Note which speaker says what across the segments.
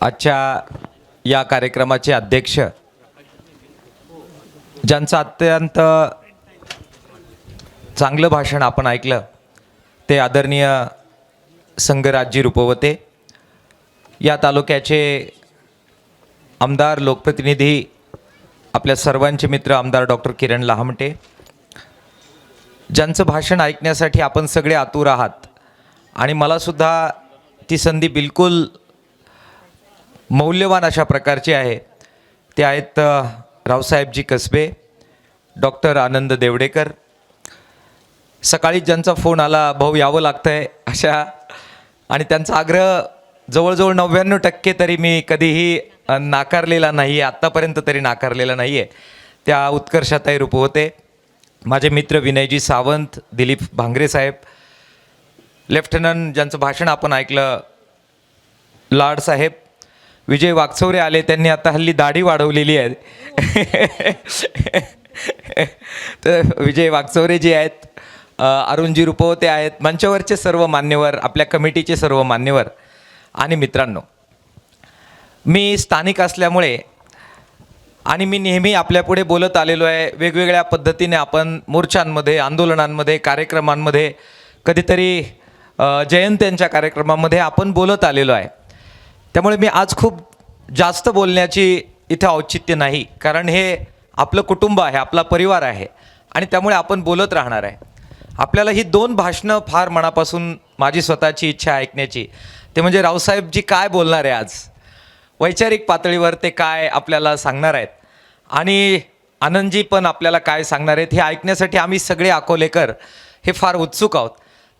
Speaker 1: आजच्या या कार्यक्रमाचे अध्यक्ष, ज्यांचं अत्यंत चांगलं भाषण आपण ऐकलं, ते आदरणीय संगराजी रुपवते, या तालुक्याचे आमदार, लोकप्रतिनिधी, आपल्या सर्वांचे मित्र आमदार डॉक्टर किरण लहामटे, ज्यांचं भाषण ऐकण्यासाठी आपण सगळे आतुर आहात. आणि मलासुद्धा ती संधी बिलकुल मौल्यवान अशा प्रकारची आहे. ते आहेत रावसाहेबजी कसबे, डॉक्टर आनंद देवडेकर. सकाळी ज्यांचा फोन आला, भाऊ यावं लागतं आहे अशा, आणि त्यांचा आग्रह जवळजवळ 99% तरी मी कधीही नाकारलेला नाही आहे, आत्तापर्यंत तरी नाकारलेला नाही आहे. त्या उत्कर्षाताई रुपवते, माझे मित्र विनयजी सावंत, दिलीप भांगरे साहेब, लेफ्टनंट ज्यांचं भाषण आपण ऐकलं लाड साहेब, विजय वागचौरे आले, त्यांनी आता हल्ली दाढी वाढवलेली आहे. तर विजय वागचौरे जी आहेत, अरुणजी रुपवते आहेत, मंचावरचे सर्व मान्यवर, आपल्या कमिटीचे सर्व मान्यवर आणि मित्रांनो, मी स्थानिक असल्यामुळे आणि मी नेहमी आपल्यापुढे बोलत आलेलो आहे. वेगवेगळ्या पद्धतीने आपण मोर्चांमध्ये, आंदोलनांमध्ये, कार्यक्रमांमध्ये, कधीतरी जयंत्यांच्या कार्यक्रमामध्ये आपण बोलत आलेलो आहे. त्यामुळे मी आज खूप जास्त बोलण्याची इथं औचित्य नाही, कारण हे आपलं कुटुंब आहे, आपला परिवार आहे, आणि त्यामुळे आपण बोलत राहणार आहे. आपल्याला ही 2 भाषणं फार मनापासून माझी स्वतःची इच्छा ऐकण्याची, ते म्हणजे रावसाहेबजी काय बोलणार आहे आज, वैचारिक पातळीवर ते काय आपल्याला सांगणार आहेत, आणि आनंदजी पण आपल्याला काय सांगणार आहेत, हे ऐकण्यासाठी आम्ही सगळे अकोलेकर हे फार उत्सुक आहोत.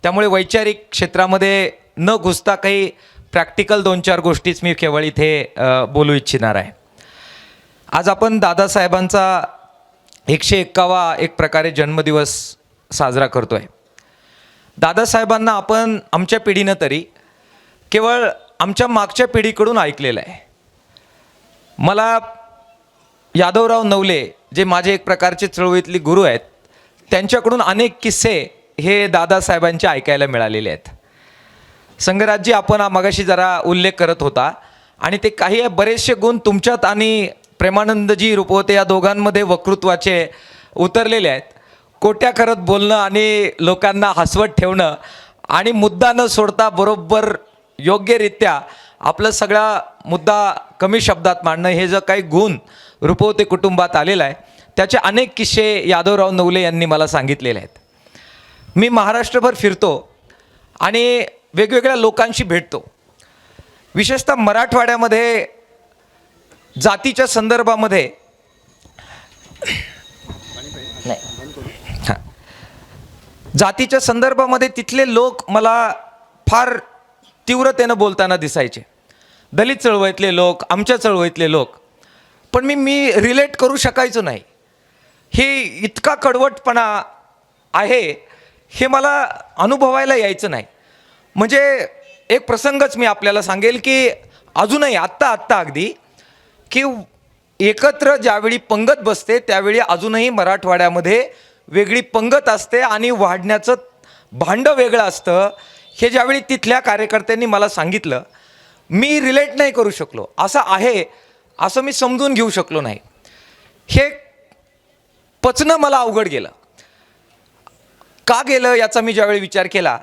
Speaker 1: त्यामुळे वैचारिक क्षेत्रामध्ये न घुसता काही प्रॅक्टिकल 2-4 गोष्टीच मी केवळ इथे बोलू इच्छिणार आहे. आज आपण दादासाहेबांचा 101वा एक प्रकारे जन्मदिवस साजरा करतो आहे. दादासाहेबांना आपण आमच्या पिढीनं तरी केवळ आमच्या मागच्या पिढीकडून ऐकलेलं आहे. मला यादवराव नवले, जे माझे एक प्रकारचे चळवळीतले गुरु आहेत, त्यांच्याकडून अनेक किस्से हे दादासाहेबांचे ऐकायला मिळालेले आहेत. संगराजी आपण मगाशी जरा उल्लेख करत होता, आणि ते काही बरेचसे गुण तुमच्यात आणि प्रेमानंदजी रुपवते या दोघांमध्ये वक्तृत्वाचे उतरलेले आहेत. कोट्या करत बोलणं आणि लोकांना हसवत ठेवणं आणि मुद्दा न सोडता बरोबर योग्यरित्या आपलं सगळा मुद्दा कमी शब्दात मांडणं, हे जर काही गुण रुपवते कुटुंबात आलेला आहे, त्याचे अनेक किस्से यादवराव नवले यांनी मला सांगितलेले आहेत. मी महाराष्ट्रभर फिरतो आणि वेगवेगळ्या लोकांशी भेटतो. विशेषतः मराठवाड्यामध्ये जातीच्या संदर्भामध्ये जातीच्या संदर्भामध्ये तिथले लोक मला फार तीव्रतेनं बोलताना दिसायचे. दलित चळवळीतले लोक, आमच्या चळवळीतले लोक, पण मी रिलेट करू शकायचो नाही. हे इतका कडवटपणा आहे हे मला अनुभवायला यायचं नाही. म्हणजे एक प्रसंगच मी आपल्याला सांगेल की अजूनही आत्ता अगदी की एकत्र ज्यावेळी पंगत बसते त्यावेळी अजूनही मराठवाड्यामध्ये वेगळी पंगत असते आणि वाढण्याचं भांडं वेगळं असतं. हे ज्यावेळी तिथल्या कार्यकर्त्यांनी मला सांगितलं, मी रिलेट नाही करू शकलो. असं आहे असं मी समजून घेऊ शकलो नाही. हे पचणं मला अवघड गेलं. का गेलं याचा मी ज्यावेळी विचार केला,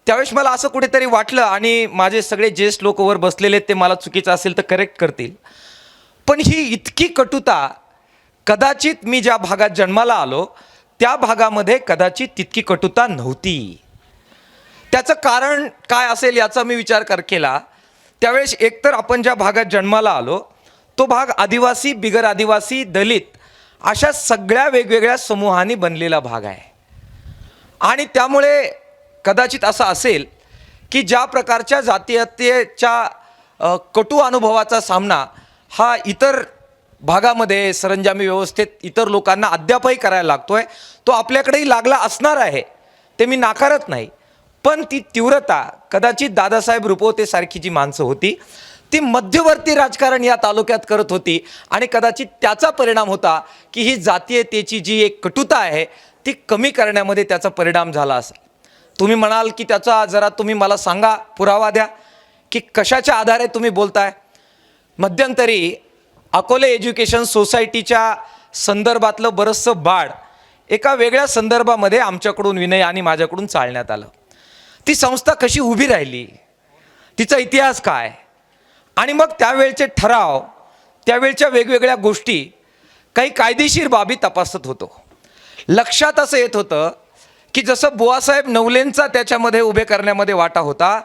Speaker 1: त्यावेळेस मला असं कुठेतरी वाटलं, आणि माझे सगळे ज्येष्ठ लोक वर बसलेले ते मला चुकीचं असेल तर करेक्ट करतील, पण ही इतकी कटुता कदाचित मी ज्या भागात जन्माला आलो त्या भागामध्ये कदाचित तितकी कटुता नव्हती. त्याचं कारण काय असेल याचा मी विचार केला. त्यावेळेस एकतर आपण ज्या भागात जन्माला आलो तो भाग आदिवासी, बिगर आदिवासी, दलित अशा सगळ्या वेगवेगळ्या समूहांनी बनलेला भाग आहे. आणि त्यामुळे कदाचित असं असेल की ज्या प्रकारच्या जातीयतेच्या कटू अनुभवाचा सामना हा इतर भागामध्ये सरंजामी व्यवस्थेत इतर लोकांना अद्यापही करायला लागतो आहे, तो आपल्याकडेही लागला असणार आहे, ते मी नाकारत नाही. पण ती तीव्रता कदाचित दादासाहेब रुपवते सारखी जी माणसं होती ती मध्यवर्ती राजकारण या तालुक्यात करत होती, आणि कदाचित त्याचा परिणाम होता की ही जातीयतेची जी एक कटुता आहे ती कमी करण्यामध्ये त्याचा परिणाम झाला असेल. तुम्ही म्हणाल की त्याचा जरा तुम्ही मला सांगा, पुरावा द्या की कशाच्या आधारे तुम्ही बोलताय. मध्यंतरी अकोले एज्युकेशन सोसायटीच्या संदर्भातलं बरंचसं बाळ एका वेगळ्या संदर्भामध्ये आमच्याकडून विनय आणि माझ्याकडून चालण्यात आलं. ती संस्था कशी उभी राहिली, तिचा इतिहास काय, आणि मग त्यावेळचे ठराव, त्यावेळच्या वेगवेगळ्या गोष्टी, काही कायदेशीर बाबी तपासत होतो. लक्षात असं येत होतं की जसं बुवासाहेब नवलेंचा त्याच्यामध्ये उभे करण्यामध्ये वाटा होता,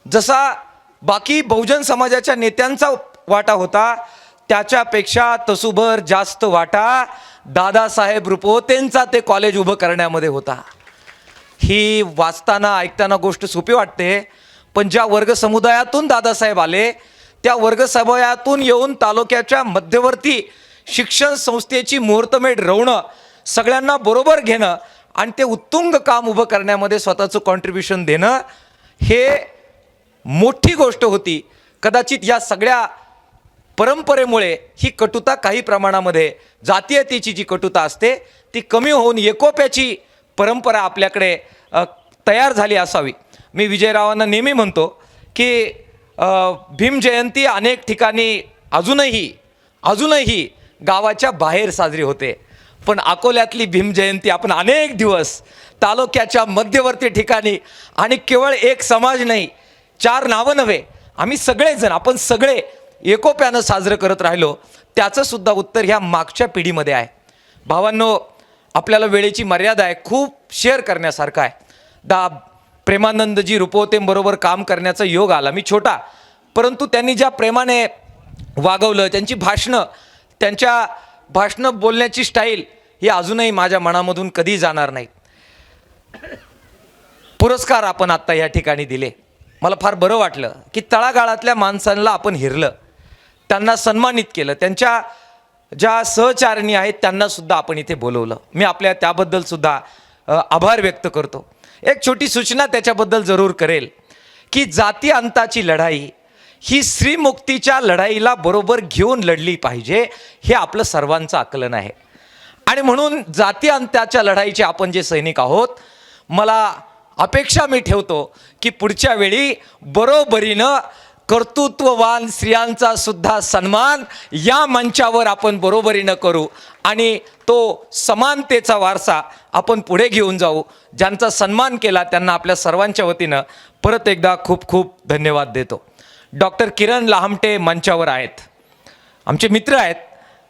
Speaker 1: जसा बाकी बहुजन समाजाच्या नेत्यांचा वाटा होता, त्याच्यापेक्षा तसूभर जास्त वाटा दादासाहेब रुपवतेंचा ते कॉलेज उभं करण्यामध्ये होता. ही वाचताना ऐकताना गोष्ट सोपी वाटते, पण ज्या वर्ग समुदायातून दादासाहेब आले, त्या वर्ग समुदायातून येऊन तालुक्याच्या मध्यवर्ती शिक्षण संस्थेची मुहूर्तमेढ रोवणं, सगळ्यांना बरोबर घेणं आणि ते उत्तुंग काम उभं करण्यामध्ये स्वतःचं कॉन्ट्रीब्युशन देणं, हे मोठी गोष्ट होती. कदाचित या सगळ्या परंपरेमुळे ही कटुता काही प्रमाणामध्ये, जातीयतेची जी कटुता असते ती कमी होऊन एकोप्याची परंपरा आपल्याकडे तयार झाली असावी. मी विजयरावांना नेहमी म्हणतो की भीम जयंती अनेक ठिकाणी अजूनही गावाच्या बाहेर साजरी होते, पण अकोल्यातली भीम जयंती आपण अनेक दिवस तालुक्याच्या मध्यवर्ती ठिकाणी, आणि केवळ एक समाज नाही, 4 नावं नव्हे, आम्ही सगळेजण, आपण सगळे एकोप्यानं साजरं करत राहिलो. त्याचं सुद्धा उत्तर ह्या मागच्या पिढीमध्ये आहे. भावांनो, आपल्याला वेळेची मर्यादा आहे, खूप शेअर करण्यासारखं आहे. प्रेमानंदजी रुपवतेंबरोबर काम करण्याचा योग आला. मी छोटा, परंतु त्यांनी ज्या प्रेमाने वागवलं, त्यांची भाषणं बोलण्याची स्टाईल ही अजूनही माझ्या मनामधून कधी जाणार नाही. पुरस्कार आपण आत्ता या ठिकाणी दिले, मला फार बरं वाटलं की तळागाळातल्या माणसांना आपण हिरलं, त्यांना सन्मानित केलं, त्यांच्या ज्या सहचारिणी आहेत त्यांना सुद्धा आपण इथे बोलवलं. मी आपल्या त्याबद्दल सुद्धा आभार व्यक्त करतो. एक छोटी सूचना त्याच्याबद्दल जरूर करेल की जाती अंताची लढाई ही स्त्रीमुक्तीच्या लढाईला बरोबर घेऊन लढली पाहिजे, हे आपलं सर्वांचं आकलन आहे. आणि म्हणून जाती अंताच्या लढाईचे आपण जे सैनिक आहोत, मला अपेक्षा मी ठेवतो की पुढच्या वेळी बरोबरीनं कर्तृत्ववान स्त्रियांचा सुद्धा सन्मान या मंचावर आपण बरोबरीनं करू आणि तो समानतेचा वारसा आपण पुढे घेऊन जाऊ. ज्यांचा सन्मान केला त्यांना आपल्या सर्वांच्या वतीनं परत एकदा खूप खूप धन्यवाद देतो. डॉक्टर किरण लहामटे मंचावर आहेत, आमचे मित्र आहेत,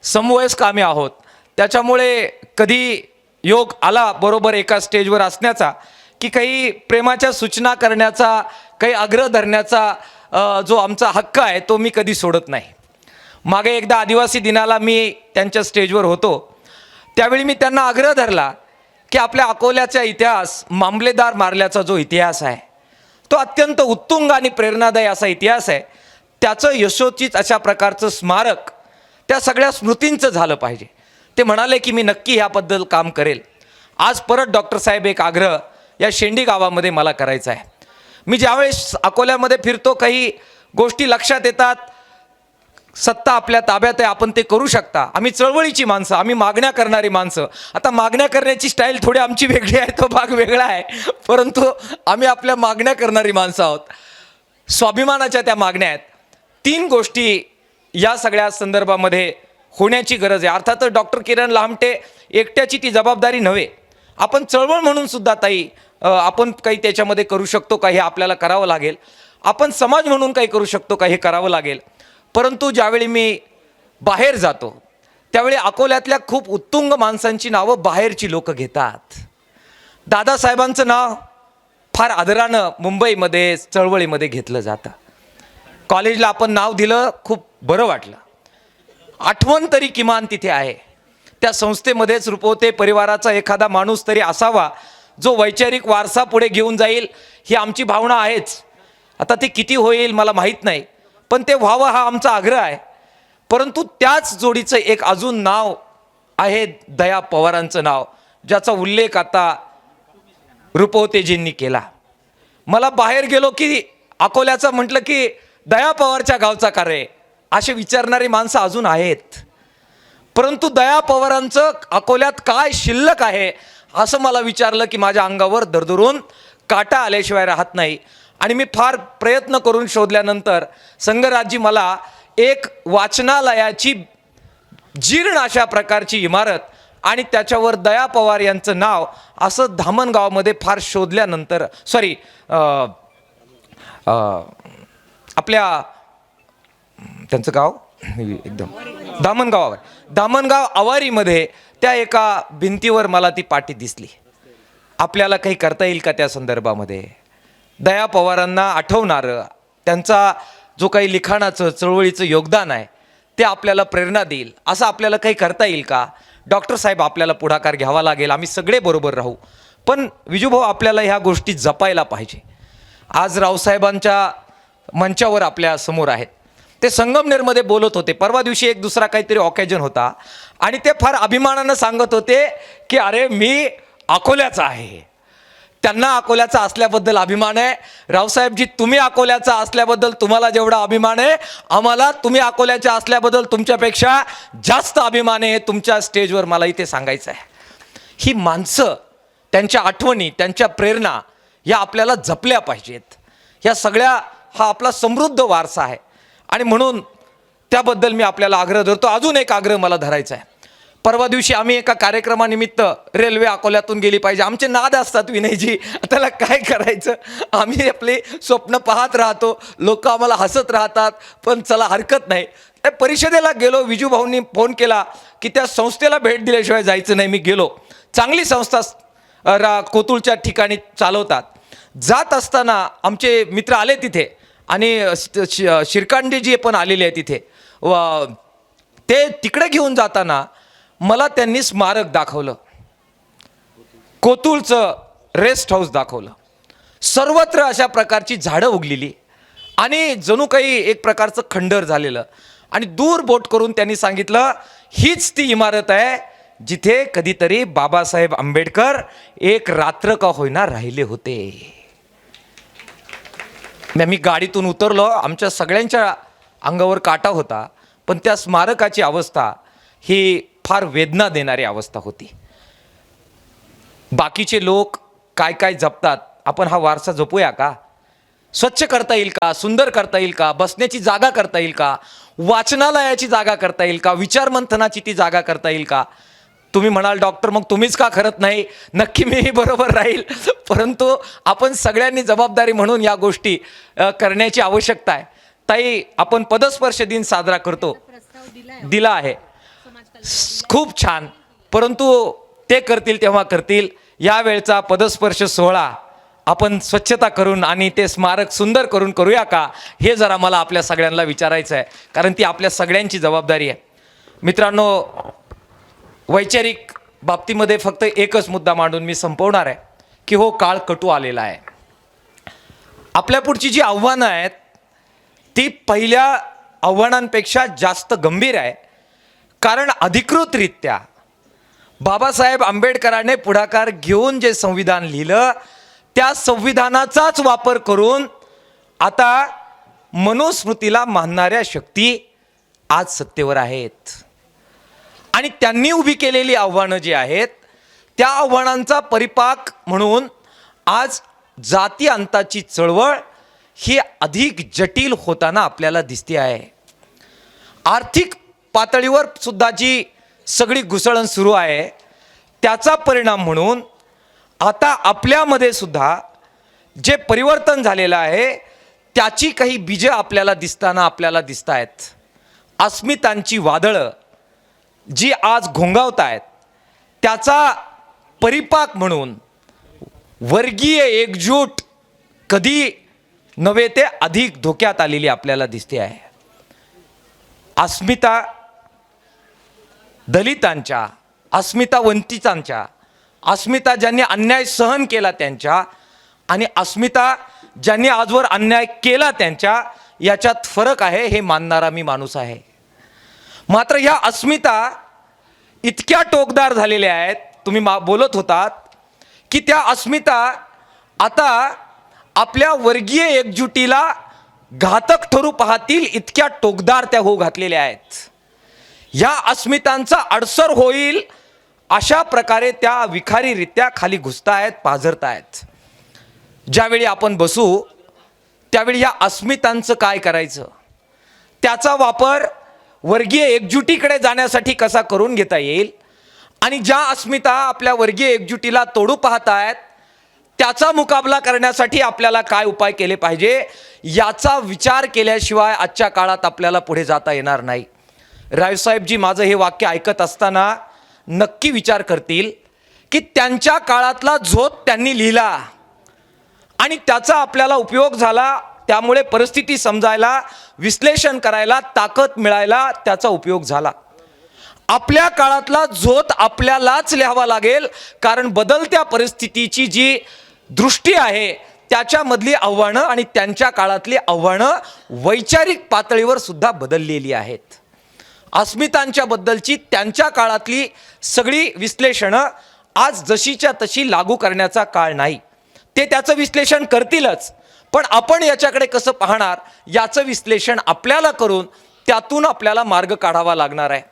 Speaker 1: समवयस्क आम्ही आहोत, त्याच्यामुळे कधी योग आला बरोबर एका स्टेजवर असण्याचा की काही प्रेमाच्या सूचना करण्याचा, काही आग्रह धरण्याचा जो आमचा हक्क आहे तो मी कधी सोडत नाही. मागे एकदा आदिवासी दिनाला मी त्यांच्या स्टेजवर होतो, त्यावेळी मी त्यांना आग्रह धरला की आपल्या अकोल्याचा इतिहास, मामलेदार मारल्याचा जो इतिहास आहे तो अत्यंत उत्तुंग आणि प्रेरणादायी असा इतिहास आहे. त्याचं यशोचित अशा प्रकारचं स्मारक त्या सगळ्या स्मृतींचं झालं पाहिजे. ते म्हणाले की मी नक्की ह्याबद्दल काम करेल. आज परत डॉक्टर साहेब एक आग्रह या शेंडी गावामध्ये मला करायचा आहे. मी ज्यावेळेस अकोल्यामध्ये फिरतो, काही गोष्टी लक्षात येतात, सत्ता आपल्या ताब्यात आहे, आपण ते करू शकता. आम्ही चळवळीची माणसं, आम्ही मागण्या करणारी माणसं. आता मागण्या करण्याची स्टाईल थोडी आमची वेगळी आहे, तो भाग वेगळा आहे, परंतु आम्ही आपल्या मागण्या करणारी माणसं आहोत. स्वाभिमानाच्या त्या मागण्या आहेत. 3 गोष्टी या सगळ्या संदर्भामध्ये होण्याची गरज आहे. अर्थातच डॉक्टर किरण लहामटे एकट्याची ती जबाबदारी नव्हे, आपण चळवळ म्हणून सुद्धा ताई आपण काही त्याच्यामध्ये करू शकतो का, हे आपल्याला करावं लागेल. आपण समाज म्हणून काही करू शकतो का, हे करावं लागेल. परंतु ज्यावेळी मी बाहेर जातो त्यावेळी अकोल्यातल्या खूप उत्तुंग माणसांची नावं बाहेरची लोक घेतात. दादासाहेबांचं नाव फार आदरानं मुंबईमध्ये चळवळीमध्ये घेतलं जातं. कॉलेजला आपण नाव दिलं, खूप बरं वाटलं. आठवण तरी किमान तिथे आहे. त्या संस्थेमध्येच रुपवते परिवाराचा एखादा माणूस तरी असावा जो वैचारिक वारसा पुढे घेऊन जाईल, ही आमची भावना आहेच. आता ते किती होईल मला माहीत नाही, पण ते व्हावं हा आमचा आग्रह आहे. परंतु त्याच जोडीचं एक अजून नाव आहे, दया पवारांचं नाव, ज्याचा उल्लेख आता रुपवतेजींनी केला. मला बाहेर गेलो की अकोल्याचं म्हटलं की दया पवारच्या गावचा का रे, असे विचारणारी माणसं अजून आहेत. परंतु दया पवारांचं अकोल्यात काय शिल्लक आहे असं मला विचारलं की माझ्या अंगावर दरदरून काटा आल्याशिवाय राहत नाही. आणि मी फार प्रयत्न करून शोधल्यानंतर संगराजी मला एक वाचनालयाची जीर्ण अशा प्रकारची इमारत आणि त्याच्यावर दया पवार यांचं नाव असं धामणगावमध्ये फार शोधल्यानंतर आपल्या त्यांचं गाव एकदम धामणगाव आवारीमध्ये त्या एका भिंतीवर मला ती पाटी दिसली. आपल्याला काही करता येईल का त्या संदर्भामध्ये? दया पवारांना आठवणारं त्यांचा जो काही लिखाणाचं चळवळीचं योगदान आहे ते आपल्याला प्रेरणा देईल असं आपल्याला काही करता येईल का? डॉक्टर साहेब आपल्याला पुढाकार घ्यावा लागेल, आम्ही सगळे बरोबर राहू. पण विजूभाऊ आपल्याला ह्या गोष्टी जपायला पाहिजे. आज रावसाहेबांच्या मंचावर आपल्या समोर आहेत. ते संगमनेरमध्ये बोलत होते. परवा दिवशी एक दुसरा काहीतरी ऑकेजन होता आणि ते फार अभिमानानं सांगत होते की अरे मी अकोल्याचा आहे. त्यांना अकोल्याचा असल्याबद्दल अभिमान आहे. रावसाहेबजी तुम्ही अकोल्याचा असल्याबद्दल तुम्हाला जेवढा अभिमान आहे आम्हाला तुम्ही अकोल्याच्या असल्याबद्दल तुमच्यापेक्षा जास्त अभिमान आहे. तुमच्या स्टेजवर मला इथे सांगायचं आहे. ही माणसं, त्यांच्या आठवणी, त्यांच्या प्रेरणा या आपल्याला जपल्या पाहिजेत. ह्या सगळ्या हा आपला समृद्ध वारसा आहे आणि म्हणून त्याबद्दल मी आपल्याला आग्रह धरतो. अजून एक आग्रह मला धरायचा आहे. परवा दिवशी आम्ही एका कार्यक्रमानिमित्त रेल्वे अकोल्यातून गेली पाहिजे. आमचे नाद असतात विनयजी, त्याला काय करायचं, आम्ही आपले स्वप्न पाहत राहतो, लोक आम्हाला हसत राहतात, पण चला हरकत नाही. त्या परिषदेला गेलो. विजूभाऊंनी फोन केला की त्या संस्थेला भेट दिल्याशिवाय जायचं नाही. मी गेलो. चांगली संस्था कोतुळच्या ठिकाणी चालवतात. जात असताना आमचे मित्र आले तिथे आणि शिरकांडेजी पण आलेले आहे तिथे. ते तिकडे घेऊन जाताना मला त्यांनी स्मारक दाखवलं, कोतुळचं रेस्ट हाऊस दाखवलं. सर्वत्र अशा प्रकारची झाडं उगलेली आणि जणू काही एक प्रकारचं खंडर झालेलं. आणि दूर बोट करून त्यांनी सांगितलं हीच ती इमारत आहे जिथे कधीतरी बाबासाहेब आंबेडकर एक रात्र का होईना राहिले होते. मी गाडीतून उतरलो. आमच्या सगळ्यांच्या अंगावर काटा होता. पण त्या स्मारकाची अवस्था ही फार वेदना देणारी अवस्था होती. बाकीचे लोक काय काय जपतात, आपण हा वारसा जपूया का? स्वच्छ करता येईल का? सुंदर करता येईल का? बसण्याची जागा करता येईल का? वाचनालयाची जागा करता येईल का? विचारमंथनाची ती जागा करता येईल का? तुम्ही म्हणाल डॉक्टर मग तुम्हीच का करत नाही? नक्की मीही बरोबर राहील, परंतु आपण सगळ्यांनी जबाबदारी म्हणून या गोष्टी करण्याची आवश्यकता आहे. ताई, आपण पदस्पर्श दिन साजरा करतो, दिला आहे, खूप छान, परंतु ते करतील तेव्हा करतील. यावेळचा पदस्पर्श सोहळा आपण स्वच्छता करून आणि ते स्मारक सुंदर करून करूया का, हे जरा मला आपल्या सगळ्यांना विचारायचं आहे, कारण ती आपल्या सगळ्यांची जबाबदारी आहे. मित्रांनो, वैचारिक बाबतीमध्ये फक्त एकच मुद्दा मांडून मी संपवणार आहे की हो, काळ कटू आलेला आहे. आपल्या पुढची जी आव्हानं आहेत ती पहिल्या आव्हानांपेक्षा जास्त गंभीर आहे. कारण अधिकृतरित्या बाबासाहेब आंबेडकरांनी पुढाकार घेऊन जे संविधान लिहिलं त्या संविधानाचाच वापर करून आता मनुस्मृतीला मानणाऱ्या शक्ती आज सत्तेवर आहेत. आणि त्यांनी उभी केलेली आव्हानं जी आहेत त्या आव्हानांचा परिपाक म्हणून आज जाती अंताची चळवळ ही अधिक जटिल होताना आपल्याला दिसते आहे. आर्थिक पातळीवर सुद्धा जी सगळी घुसळण सुरू आहे त्याचा परिणाम म्हणून आता आपल्यामध्ये सुद्धा जे परिवर्तन झालेलं आहे त्याची काही बीजं आपल्याला दिसत आहेत. अस्मितांची वादळं जी आज घोंगावत आहेत त्याचा परिपाक म्हणून वर्गीय एकजूट कधी नव्हे ते अधिक धोक्यात आलेली आपल्याला दिसते आहे. अस्मिता दलितांच्या, अस्मिता वंचितांच्या, अस्मिता ज्यांनी अन्याय सहन केला त्यांच्या आणि अस्मिता ज्यांनी आजवर अन्याय केला त्यांच्या, याच्यात फरक आहे हे मानणारा मी माणूस आहे. मात्र ह्या अस्मिता इतक्या टोकदार झालेल्या आहेत, तुम्ही बोलत होतात की त्या अस्मिता आता आपल्या वर्गीय एकजुटीला घातक ठरू पाहतील इतक्या टोकदार त्या होऊ घातलेल्या आहेत. या अस्मितांचा अडसर होईल अशा प्रकारे त्या विखारीरित्या खाली घुसतायत, पाझरतायत. ज्यावेळी आपण बसू त्यावेळी या अस्मितांचं काय करायचं, त्याचा वापर वर्गीय एकजुटीकडे जाण्यासाठी कसा करून घेता येईल आणि ज्या अस्मिता आपल्या वर्गीय एकजुटीला तोडू पाहत आहेत त्याचा मुकाबला करण्यासाठी आपल्याला काय उपाय केले पाहिजे याचा विचार केल्याशिवाय आजच्या काळात आपल्याला पुढे जाता येणार नाही. रावसाहेबजी माझं हे वाक्य ऐकत असताना नक्की विचार करतील की त्यांच्या काळातला झोत त्यांनी लिहिला आणि त्याचा आपल्याला उपयोग झाला, त्यामुळे परिस्थिती समजायला, विश्लेषण करायला ताकद मिळायला त्याचा उपयोग झाला. आपल्या काळातला झोत आपल्यालाच लिहावा लागेल, कारण बदलत्या परिस्थितीची जी दृष्टी आहे त्याच्यामधली आव्हानं आणि त्यांच्या काळातली आव्हानं वैचारिक पातळीवर सुद्धा बदललेली आहेत. अस्मितांच्या बद्दलची त्यांच्या काळातली सगळी विश्लेषणं आज जशीच्या तशी लागू करण्याचा काळ नाही. ते त्याचं विश्लेषण करतीलच, पण आपण याच्याकडे कसं पाहणार याचं विश्लेषण आपल्याला करून त्यातून आपल्याला मार्ग काढावा लागणार आहे.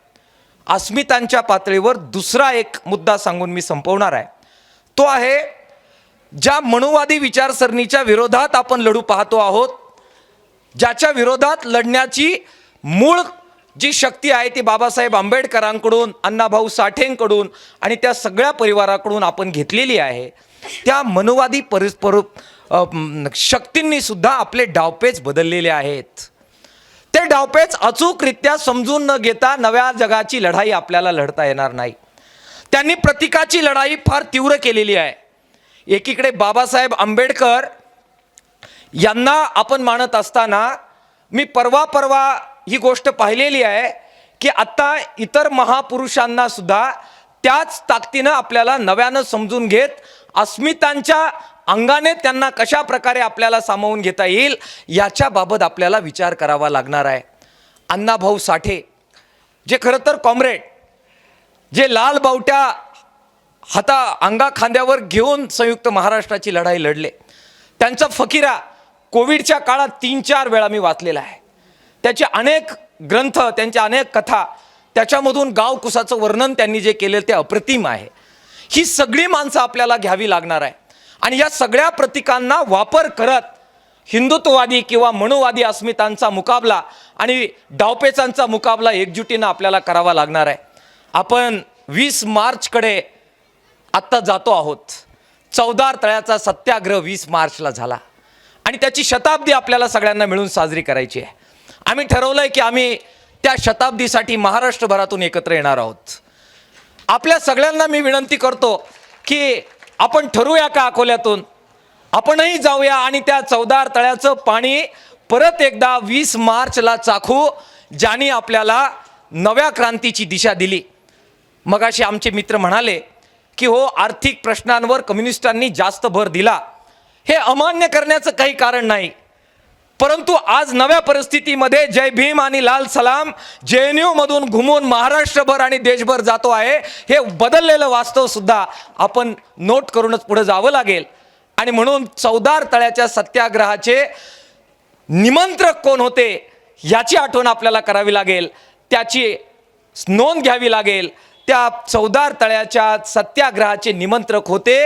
Speaker 1: अस्मितांच्या पातळीवर दुसरा एक मुद्दा सांगून मी संपवणार आहे. तो आहे ज्या मनुवादी विचारसरणीच्या विरोधात आपण लढू पाहतो आहोत, ज्याच्या विरोधात लढण्याची मूळ जी शक्ती आहे ती बाबासाहेब आंबेडकरांकडून, अण्णाभाऊ साठेंकडून आणि त्या सगळ्या परिवाराकडून आपण घेतलेली आहे. त्या मनुवादी शक्तींनी सुद्धा आपले डावपेच बदललेले आहेत. ते डावपेच अचूकरित्या समजून न घेता नव्या जगाची लढाई आपल्याला लढता येणार नाही. त्यांनी प्रतीकाची लढाई फार तीव्र केलेली आहे. एकीकडे बाबासाहेब आंबेडकर यांना आपण मानत असताना मी परवा ही गोष्ट पाहिलेली आहे की आता इतर महापुरुषांना सुद्धा त्याच ताकदीनं आपल्याला नव्यानं समजून घेत अस्मितांच्या अंगाने त्यांना कशा प्रकारे आपल्याला सामावून घेता येईल याच्याबाबत आपल्याला विचार करावा लागणार आहे. अण्णाभाऊ साठे जे खरं तर कॉम्रेड, जे लाल बावट्या अंगा खांद्यावर घेऊन संयुक्त महाराष्ट्राची लढाई लढले, त्यांचा फकीरा कोविडच्या काळात 3-4 वेळा मी वाचलेला आहे. त्याचे अनेक ग्रंथ, त्यांच्या अनेक कथा, त्याच्यामधून गावकुसाचं वर्णन त्यांनी जे केलेलं ते अप्रतिम आहे. ही सगळी माणसं आपल्याला घ्यावी लागणार आहे आणि या सगळ्या प्रतीकांना वापर करत हिंदुत्ववादी किंवा मनुवादी अस्मितांचा मुकाबला आणि डावपेचांचा मुकाबला एकजुटीनं आपल्याला करावा लागणार आहे. आपण 20 मार्चकडे आत्ता जातो आहोत. चौदार तळ्याचा सत्याग्रह 20 मार्चला झाला आणि त्याची शताब्दी आपल्याला सगळ्यांना मिळून साजरी करायची आहे. आम्ही ठरवलंय की आम्ही त्या शताब्दीसाठी महाराष्ट्रभरातून एकत्र येणार आहोत. आपल्या सगळ्यांना मी विनंती करतो की आपण ठरवूया का अकोल्यातून आपणही जाऊया आणि त्या चौदार तळ्याचं पाणी परत एकदा 20 मार्चला चाखू, ज्याने आपल्याला नव्या क्रांतीची दिशा दिली. मगाशी आमचे मित्र म्हणाले की हो, आर्थिक प्रश्नांवर कम्युनिस्टांनी जास्त भर दिला. हे अमान्य करण्याचं काही कारण नाही, परंतु आज नव्या परिस्थितीमध्ये जय भीम आणि लाल सलाम JNU मधून घुमून महाराष्ट्रभर आणि देशभर जातो आहे. हे बदललेलं वास्तव सुद्धा आपण नोट करूनच पुढे जावं लागेल. आणि म्हणून चौदार तळ्याच्या सत्याग्रहाचे निमंत्रक कोण होते याची आठवण आपल्याला करावी लागेल, त्याची नोंद घ्यावी लागेल. त्या चौदार तळ्याच्या सत्याग्रहाचे निमंत्रक होते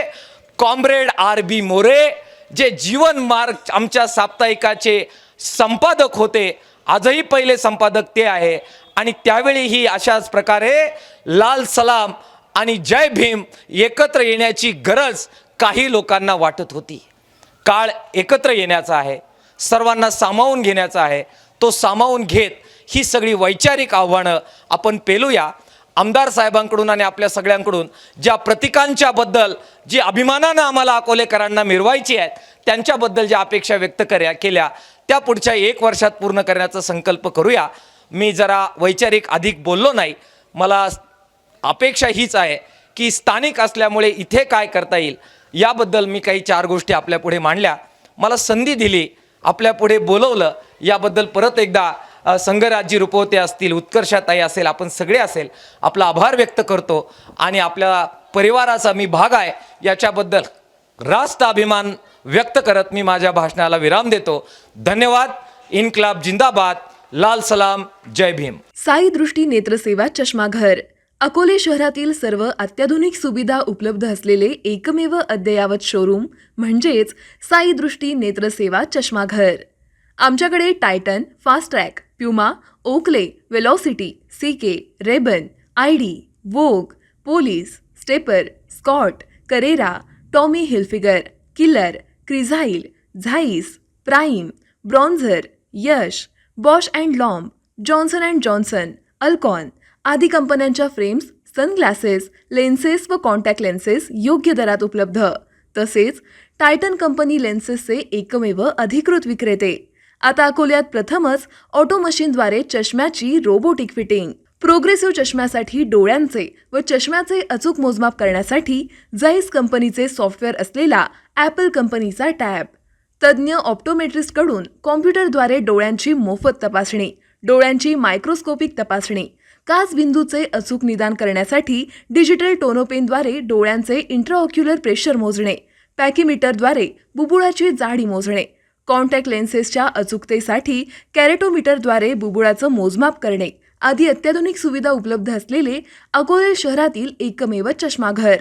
Speaker 1: कॉम्रेड RB मोरे, जे जीवन मार्ग आमच्या साप्ताहिकाचे संपादक होते. आजही पहिले संपादक ते आहे. आणि त्यावेळीही अशाच प्रकारे लाल सलाम आणि जय भीम एकत्र येण्याची गरज काही लोकांना वाटत होती. काळ एकत्र येण्याचा आहे, सर्वांना सामावून घेण्याचा आहे. तो सामावून घेत ही सगळी वैचारिक आव्हानं आपण पेलूया. आमदार साहेबांकडून आणि आपल्या सगळ्यांकडून ज्या प्रतीकांच्या बद्दल जी अभिमानानं आम्हाला अकोलेकरांना मिरवायची आहेत, त्यांच्याबद्दल ज्या अपेक्षा व्यक्त केल्या त्या पुढच्या 1 वर्षात पूर्ण करण्याचा संकल्प करूया. मी जरा वैचारिक अधिक बोललो नाही. मला अपेक्षा हीच आहे की स्थानिक असल्यामुळे इथे काय करता येईल याबद्दल मी काही 4 गोष्टी आपल्या पुढे मांडल्या. मला संधी दिली, आपल्या पुढे बोलवलं, याबद्दल परत एकदा संघराज्य रुपवते असतील, उत्कर्षाताई असेल, आपण सगळे असेल, आपला आभार व्यक्त करतो. आणि आपल्या परिवाराचा मी भाग आहे याच्याबद्दल रास्त अभिमान व्यक्त करत मी माझ्या भाषणाला विराम देतो. धन्यवाद. इन्क्लाब जिंदाबाद. लाल सलाम. जय भीम.
Speaker 2: साई दृष्टी नेत्रसेवा चष्माघर अकोले शहरातील सर्व अत्याधुनिक सुविधा उपलब्ध असलेले एकमेव अद्ययावत शोरूम म्हणजेच साई दृष्टी नेत्रसेवा चष्माघर. आमच्याकडे Titan, Fastrack, Puma, Oakley, Velocity, CK, Ray Ban, ID, Vogue, Police, Stepper, Scott, Carrera, Tommy Hilfiger, Killer, Crizal, Zeiss, Prime, Bronzer, Yash, Bausch and Lomb, Johnson and Johnson, Alcon आदी कंपन्यांच्या फ्रेम्स, सनग्लासेस, लेन्सेस व कॉन्टॅक्ट लेन्सेस योग्य दरात उपलब्ध. तसेच Titan company लेन्सेसचे एकमेव अधिकृत विक्रेते. आता अकोल्यात प्रथमच ऑटो मशीनद्वारे चष्म्याची रोबोटिक फिटिंग. प्रोग्रेसिव्ह चष्म्यासाठी डोळ्यांचे व चष्म्याचे अचूक मोजमाप करण्यासाठी जाईस कंपनीचे सॉफ्टवेअर असलेला ॲपल कंपनीचा टॅब. तज्ज्ञ ऑप्टोमेट्रिस्टकडून कॉम्प्युटरद्वारे डोळ्यांची मोफत तपासणी, डोळ्यांची मायक्रोस्कोपिक तपासणी, काच बिंदूचे अचूक निदान करण्यासाठी डिजिटल टोनोपेनद्वारे डोळ्यांचे इंट्राऑक्युलर प्रेशर मोजणे, पॅकीमीटरद्वारे बुबुळाची जाडी मोजणे, कॉन्टॅक्ट लेन्सेसच्या अचूकतेसाठी कॅरेटोमीटरद्वारे बुबुळाचं मोजमाप करणे आदी अत्याधुनिक सुविधा उपलब्ध असलेले अकोले शहरातील एकमेव चष्माघर.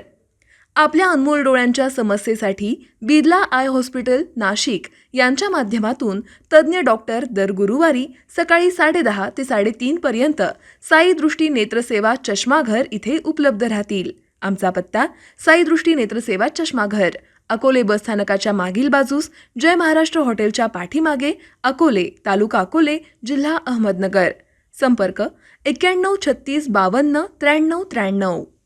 Speaker 2: आपल्या अनमोल डोळ्यांच्या समस्येसाठी बिर्ला आय हॉस्पिटल नाशिक यांच्या माध्यमातून तज्ज्ञ डॉक्टर दर गुरुवारी सकाळी 10:30 ते 3:30 पर्यंत साई दृष्टी नेत्रसेवा चष्माघर इथे उपलब्ध राहतील. आमचा पत्ता साई दृष्टी नेत्रसेवा चष्माघर, अकोले बसस्थानकाच्या मागील बाजूस, जय महाराष्ट्र हॉटेलच्या पाठीमागे, अकोले, तालुका अकोले, जिल्हा अहमदनगर. संपर्क 91 36 52 93 93.